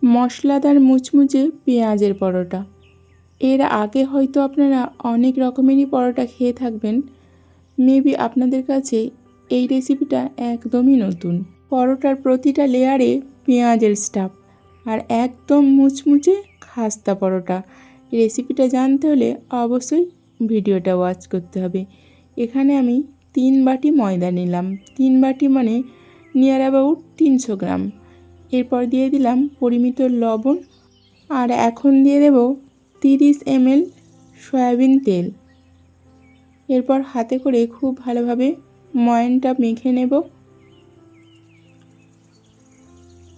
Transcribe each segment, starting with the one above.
মশলাদার মুচমুচে পেঁয়াজের পরোটা। এর আগে হয়তো আপনারা অনেক রকমেরই পরোটা খেয়ে থাকবেন, মেবি আপনাদের কাছে এই রেসিপিটা একদমই নতুন। পরোটার প্রতিটা লেয়ারে পেঁয়াজের স্টাফ আর একদম মুচমুচে খাস্তা পরোটা। রেসিপিটা জানতে হলে অবশ্যই ভিডিওটা ওয়াচ করতে হবে। এখানে আমি 3 বাটি ময়দা নিলাম, 3 বাটি মানে নিয়ার অ্যাবাউট 300 গ্রাম। এরপর দিয়ে দিলাম পরিমিত লবণ আর এখন দিয়ে দেব 30 ml সয়াবিন তেল। এরপর হাতে করে খুব ভালোভাবে ময়ানটা মেখে নেব।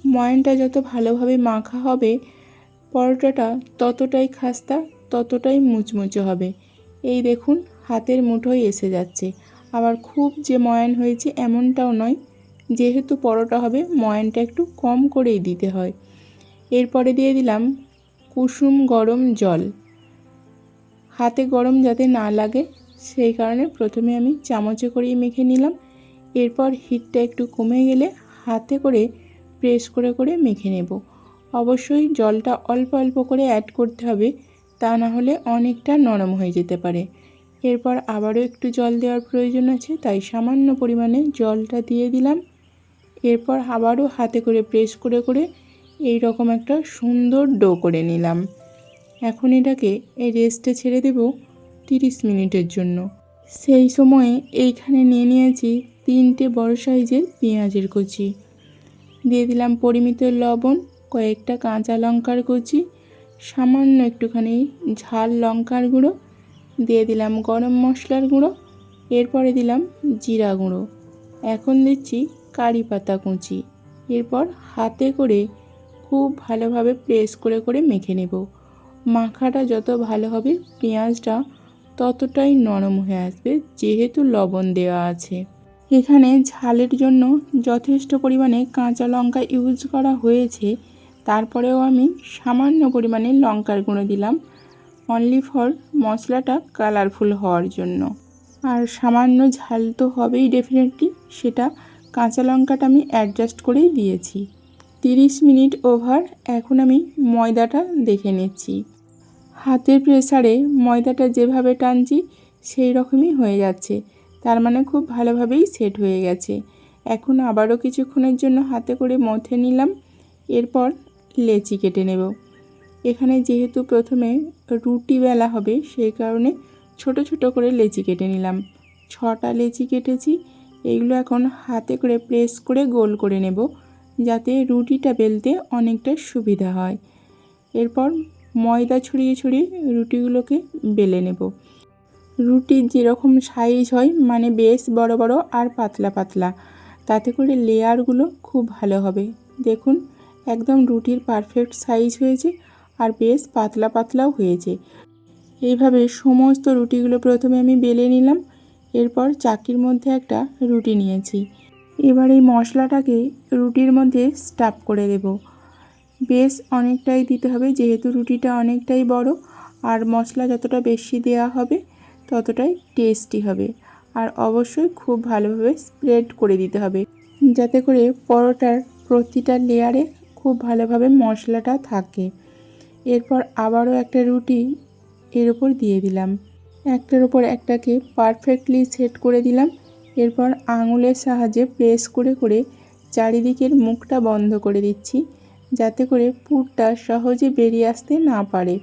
ময়ানটা যত ভালোভাবে মাখা হবে পরোটাটা ততটাই খাস্তা, ততটাই মুচমুচে হবে। এই দেখুন হাতের মুঠোয় এসে যাচ্ছে। আবার খুব যে ময়ান হয়েছে এমনটাও নয়, যেহেতু পরোটা হবে ময়ানটা একটু কম করেই দিতে হয়। এরপরে দিয়ে দিলাম কুসুম গরম জল। হাতে গরম যাতে না লাগে সেই কারণে প্রথমে আমি চামচে করেই মেখে নিলাম। এরপর হিটটা একটু কমে গেলে হাতে করে প্রেস করে করে মেখে নেব। অবশ্যই জলটা অল্প অল্প করে অ্যাড করতে হবে, তা না হলে অনেকটা নরম হয়ে যেতে পারে। এরপর আবারও একটু জল দেওয়ার প্রয়োজন আছে, তাই সামান্য পরিমাণে জলটা দিয়ে দিলাম। এরপর আবারও হাতে করে প্রেস করে করে এই রকম একটা সুন্দর ডো করে নিলাম। এখন এটাকে রেস্টে ছেড়ে দেব 30 মিনিটের জন্য। সেই সময়ে এইখানে নিয়ে নিয়েছি 3টে বড় সাইজের পেঁয়াজের কুচি, দিয়ে দিলাম পরিমিত লবণ, কয়েকটা কাঁচা লঙ্কার কুচি, সামান্য একটুখানি ঝাল লঙ্কার গুঁড়ো, দিয়ে দিলাম গরম মশলার গুঁড়ো, এরপরে দিলাম জিরা গুঁড়ো, এখন দিচ্ছি কারি পাতা কুচি। এরপর হাতে করে খুব ভালোভাবে প্রেস করে করে মেখে নেব। মাখাটা যত ভালো হবে পেঁয়াজটা ততটাই নরম হয়ে আসবে, যেহেতু লবণ দেওয়া আছে। এখানে ঝালের জন্য যথেষ্ট পরিমাণে কাঁচা লঙ্কা ইউজ করা হয়েছে, তারপরেও আমি সামান্য পরিমাণে লঙ্কার গুঁড়ো দিলাম, অনলি ফর মশলাটা কালারফুল হওয়ার জন্য। আর সামান্য ঝাল তো হবেই ডেফিনেটলি, সেটা কাঁচা লঙ্কাটা আমি অ্যাডজাস্ট করেই দিয়েছি। 30 মিনিট ওভার। এখন আমি ময়দাটা দেখে নিচ্ছি। হাতের প্রেসারে ময়দাটা যেভাবে টানছি সেই রকমই হয়ে যাচ্ছে, তার মানে খুব ভালোভাবেই সেট হয়ে গেছে। এখন আবারও কিছুক্ষণের জন্য হাতে করে মথে নিলাম। এরপর লেচি কেটে নেব। এখানে যেহেতু প্রথমে রুটি বেলা হবে সেই কারণে ছোট ছোট করে লেচি কেটে নিলাম। 6টা লেচি কেটেছি। এইগুলো এখন হাতে করে প্রেস করে গোল করে নেব, যাতে রুটিটা বেলতে অনেকটা সুবিধা হয়। এরপর ময়দা ছড়িয়ে ছড়িয়ে রুটিগুলোকে বেলে নেব। রুটির যেরকম সাইজ হয়, মানে বেশ বড় বড় আর পাতলা পাতলা, তাতে করে লেয়ারগুলো খুব ভালো হবে। দেখুন একদম রুটির পারফেক্ট সাইজ হয়েছে আর বেশ পাতলা পাতলাও হয়েছে। এইভাবে সমস্ত রুটিগুলো প্রথমে আমি বেলে নিলাম। এরপর চাকির মধ্যে একটা রুটি নিয়েছি। এবার এই মশলাটাকে রুটির মধ্যে স্টাফ করে দেব। বেশ অনেকটাই দিতে হবে, যেহেতু রুটিটা অনেকটাই বড়, আর মশলা যতটা বেশি দেওয়া হবে ততটাই টেস্টি হবে। আর অবশ্যই খুব ভালোভাবে স্প্রেড করে দিতে হবে, যাতে করে পরোটার প্রতিটা লেয়ারে খুব ভালোভাবে মশলাটা থাকে। এরপর আবারও একটা রুটি এর উপর দিয়ে দিলাম, একটার উপর একটাকে পারফেক্টলি সেট করে দিলাম। এরপর আঙুলের সাহায্যে প্রেস করে করে চারিদিকের মুখটা বন্ধ করে দিচ্ছি, যাতে করে পুরটা সহজে বেরিয়ে আসতে না পারে।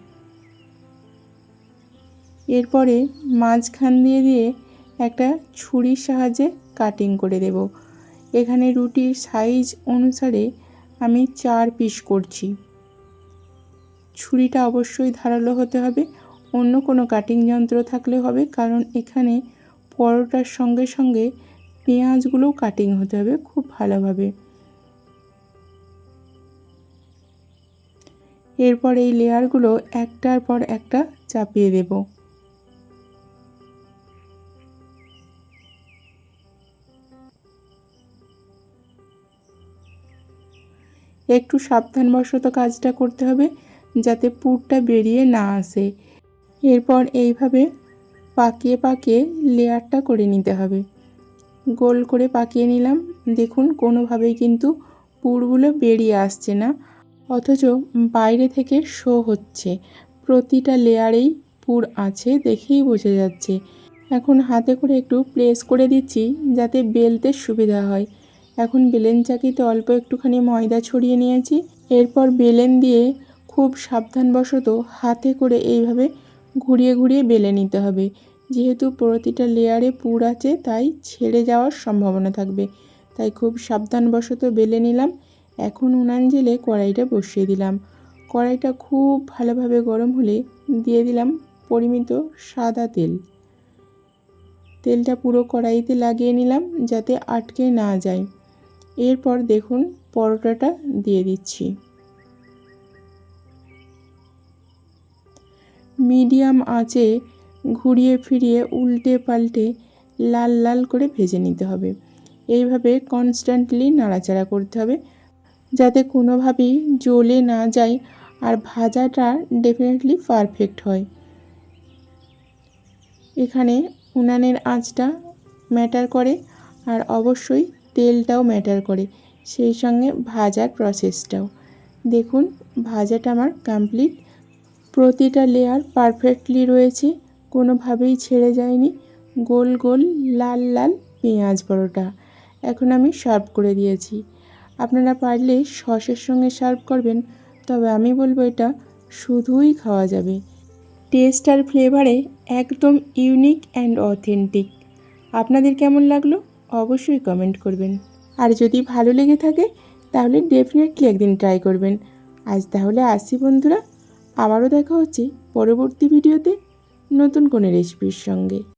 এরপরে মাঝখান দিয়ে দিয়ে একটা ছুরির সাহায্যে কাটিং করে দেব। এখানে রুটির সাইজ অনুসারে আমি 4 পিস করছি। ছুরিটা অবশ্যই ধারালো হতে হবে, অন্য কোনো কাটিং যন্ত্র থাকলে হবে, কারণ এখানে পরোটার সঙ্গে সঙ্গে পেঁয়াজগুলোও কাটিং হতে হবে খুব ভালোভাবে। এরপর এই লেয়ারগুলো একটার পর একটা চাপিয়ে দেব। একটু সাবধানবশত কাজটা করতে হবে, যাতে পুরটা বেরিয়ে না আসে। এরপর এইভাবে পাকিয়ে পাকিয়ে লেয়ারটা করে নিতে হবে। গোল করে পাকিয়ে নিলাম। দেখুন কোনোভাবেই কিন্তু পুরগুলো বেরিয়ে আসছে না, অথচ বাইরে থেকে শো হচ্ছে, প্রতিটা লেয়ারেই পুর আছে, দেখেই বোঝা যাচ্ছে। এখন হাতে করে একটু প্রেস করে দিচ্ছি যাতে বেলতে সুবিধা হয়। এখন বেলেন চাকিতে অল্প একটুখানি ময়দা ছড়িয়ে নিয়েছি। এরপর বেলেন দিয়ে খুব সাবধানবশত হাতে করে এইভাবে ঘুরিয়ে ঘুরিয়ে বেলে নিতে হবে। যেহেতু প্রতিটা লেয়ারে পুর আছে তাই ছেড়ে যাওয়ার সম্ভাবনা থাকবে, তাই খুব সাবধানবশত বেলে নিলাম। এখন উনান জেলে কড়াইটা বসিয়ে দিলাম। কড়াইটা খুব ভালোভাবে গরম হলে দিয়ে দিলাম পরিমিত সাদা তেল। তেলটা পুরো কড়াইতে লাগিয়ে নিলাম যাতে আটকে না যায়। এরপর দেখুন পরোটাটা দিয়ে দিচ্ছি। মিডিয়াম আঁচে ঘুরিয়ে ফিরিয়ে উল্টে পাল্টে লাল লাল করে ভেজে নিতে হবে। এইভাবে কনস্ট্যান্টলি নাড়াচাড়া করতে হবে যাতে কোনোভাবেই জ্বলে না যায় আর ভাজাটা ডেফিনেটলি পারফেক্ট হয়। এখানে উনানের আঁচটা ম্যাটার করে আর অবশ্যই তেলটাও ম্যাটার করে, সেই সঙ্গে ভাজার প্রসেসটাও। দেখুন ভাজাটা আমার কমপ্লিট। প্রতিটা লেয়ার পারফেক্টলি রয়েছে, কোনোভাবেই ছেড়ে যায়নি। গোল গোল লাল লাল পেঁয়াজ পরোটা। এখন আমি সার্ভ করে দিয়েছি। আপনারা পারলে সসের সঙ্গে সার্ভ করবেন, তবে আমি বলবো এটা শুধুই খাওয়া যাবে। টেস্ট আর ফ্লেভারে একদম ইউনিক অ্যান্ড অথেন্টিক। আপনাদের কেমন লাগলো অবশ্যই কমেন্ট করবেন। আর যদি ভালো লেগে থাকে তাহলে ডেফিনেটলি একদিন ট্রাই করবেন। আজ তাহলে আসি বন্ধুরা, আবারও দেখা হচ্ছে পরবর্তী ভিডিওতে নতুন কোনো রেসিপির সঙ্গে।